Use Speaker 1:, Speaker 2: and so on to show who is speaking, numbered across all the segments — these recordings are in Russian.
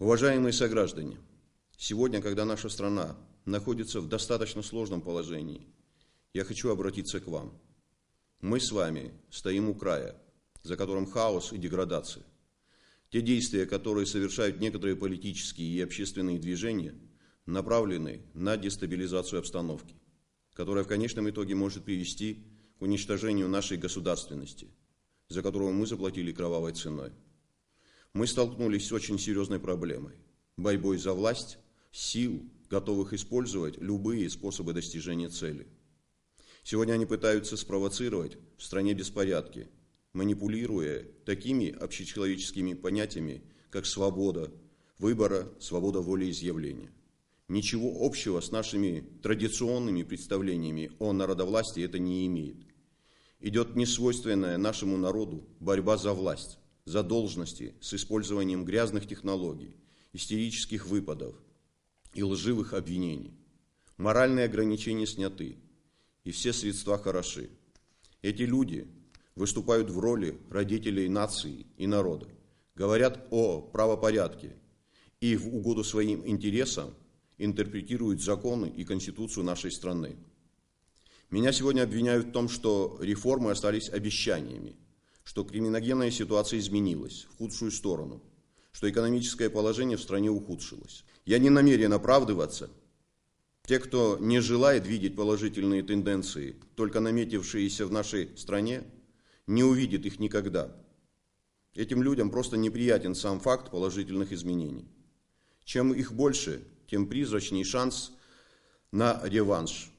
Speaker 1: Уважаемые сограждане, сегодня, когда наша страна находится в достаточно сложном положении, я хочу обратиться к вам. Мы с вами стоим у края, за которым хаос и деградация. Те действия, которые совершают некоторые политические и общественные движения, направлены на дестабилизацию обстановки, которая в конечном итоге может привести к уничтожению нашей государственности, за которую мы заплатили кровавой ценой. Мы столкнулись с очень серьезной проблемой – борьбой за власть, сил, готовых использовать любые способы достижения цели. Сегодня они пытаются спровоцировать в стране беспорядки, манипулируя такими общечеловеческими понятиями, как свобода выбора, свобода волеизъявления. Ничего общего с нашими традиционными представлениями о народовластии это не имеет. Идет несвойственная нашему народу борьба за власть, за должности с использованием грязных технологий, истерических выпадов и лживых обвинений. Моральные ограничения сняты, и все средства хороши. Эти люди выступают в роли родителей нации и народа, говорят о правопорядке и в угоду своим интересам интерпретируют законы и конституцию нашей страны. Меня сегодня обвиняют в том, что реформы остались обещаниями, что криминогенная ситуация изменилась в худшую сторону, что экономическое положение в стране ухудшилось. Я не намерен оправдываться. Те, кто не желает видеть положительные тенденции, только наметившиеся в нашей стране, не увидит их никогда. Этим людям просто неприятен сам факт положительных изменений. Чем их больше, тем призрачней шанс на реванш.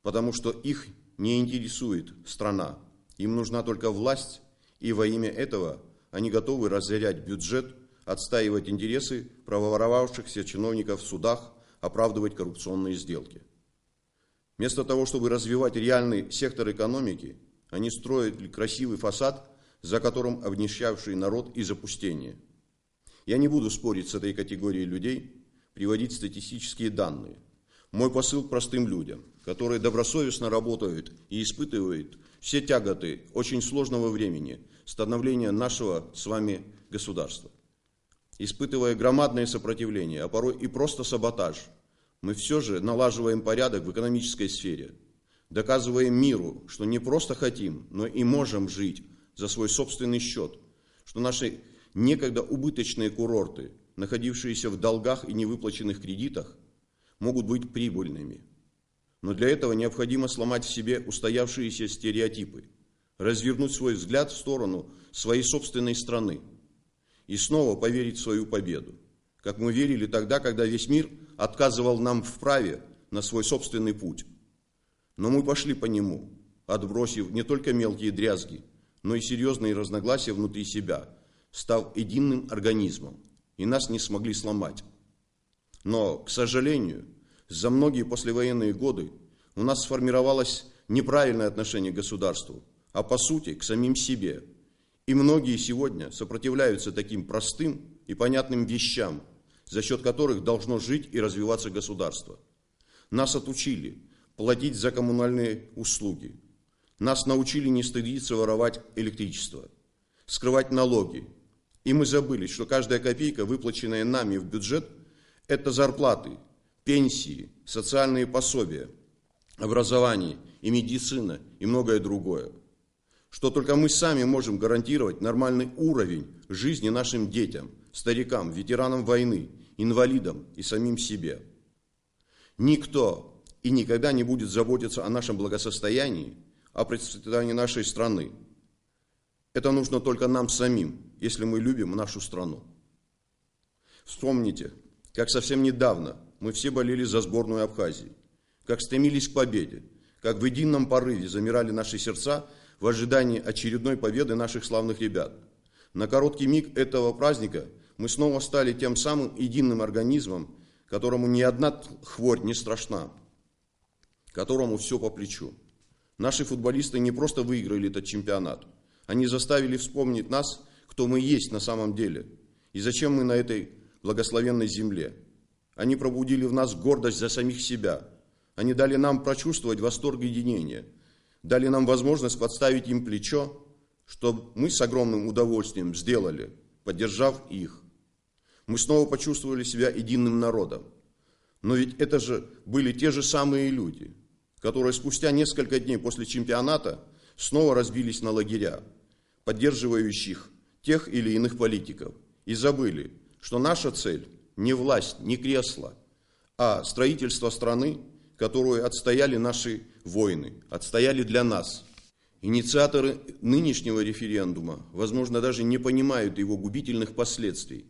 Speaker 1: Потому что их не интересует страна. Им нужна только власть, и во имя этого они готовы разорять бюджет, отстаивать интересы проворовавшихся чиновников в судах, оправдывать коррупционные сделки. Вместо того, чтобы развивать реальный сектор экономики, они строят красивый фасад, за которым обнищавший народ и запустение. Я не буду спорить с этой категорией людей, приводить статистические данные. Мой посыл к простым людям, которые добросовестно работают и испытывают все тяготы очень сложного времени становления нашего с вами государства. Испытывая громадное сопротивление, а порой и просто саботаж, мы все же налаживаем порядок в экономической сфере, доказываем миру, что не просто хотим, но и можем жить за свой собственный счет, что наши некогда убыточные курорты, находившиеся в долгах и невыплаченных кредитах, могут быть прибыльными. Но для этого необходимо сломать в себе устоявшиеся стереотипы, развернуть свой взгляд в сторону своей собственной страны и снова поверить в свою победу, как мы верили тогда, когда весь мир отказывал нам в праве на свой собственный путь. Но мы пошли по нему, отбросив не только мелкие дрязги, но и серьезные разногласия внутри себя, став единым организмом, и нас не смогли сломать. Но, к сожалению, за многие послевоенные годы у нас сформировалось неправильное отношение к государству, а по сути к самим себе. И многие сегодня сопротивляются таким простым и понятным вещам, за счет которых должно жить и развиваться государство. Нас отучили платить за коммунальные услуги. Нас научили не стыдиться воровать электричество, скрывать налоги. И мы забыли, что каждая копейка, выплаченная нами в бюджет, это зарплаты, пенсии, социальные пособия, образование и медицина и многое другое. Что только мы сами можем гарантировать нормальный уровень жизни нашим детям, старикам, ветеранам войны, инвалидам и самим себе. Никто и никогда не будет заботиться о нашем благосостоянии, о процветании нашей страны. Это нужно только нам самим, если мы любим нашу страну. Вспомните, как совсем недавно мы все болели за сборную Абхазии, как стремились к победе, как в едином порыве замирали наши сердца в ожидании очередной победы наших славных ребят. На короткий миг этого праздника мы снова стали тем самым единым организмом, которому ни одна хворь не страшна, которому все по плечу. Наши футболисты не просто выиграли этот чемпионат, они заставили вспомнить нас, кто мы есть на самом деле и зачем мы на этой благословенной земле. Они пробудили в нас гордость за самих себя. Они дали нам прочувствовать восторг единения, дали нам возможность подставить им плечо, что мы с огромным удовольствием сделали, поддержав их. Мы снова почувствовали себя единым народом. Но ведь это же были те же самые люди, которые спустя несколько дней после чемпионата снова разбились на лагеря, поддерживающих тех или иных политиков, и забыли, что наша цель не власть, не кресло, а строительство страны, которую отстояли наши воины, отстояли для нас. Инициаторы нынешнего референдума, возможно, даже не понимают его губительных последствий,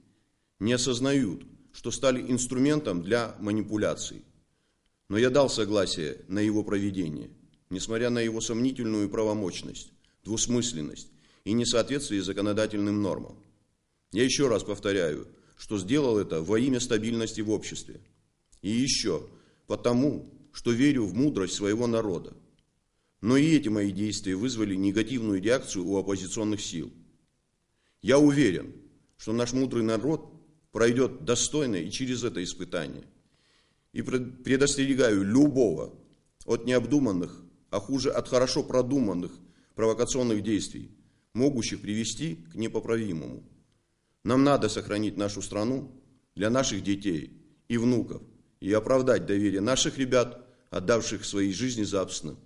Speaker 1: не осознают, что стали инструментом для манипуляций. Но я дал согласие на его проведение, несмотря на его сомнительную правомочность, двусмысленность и несоответствие законодательным нормам. Я еще раз повторяю, что сделал это во имя стабильности в обществе. И еще потому, что верю в мудрость своего народа. Но и эти мои действия вызвали негативную реакцию у оппозиционных сил. Я уверен, что наш мудрый народ пройдет достойно и через это испытание. И предостерегаю любого от необдуманных, а хуже от хорошо продуманных провокационных действий, могущих привести к непоправимому. Нам надо сохранить нашу страну для наших детей и внуков и оправдать доверие наших ребят, отдавших свои жизни за собственность.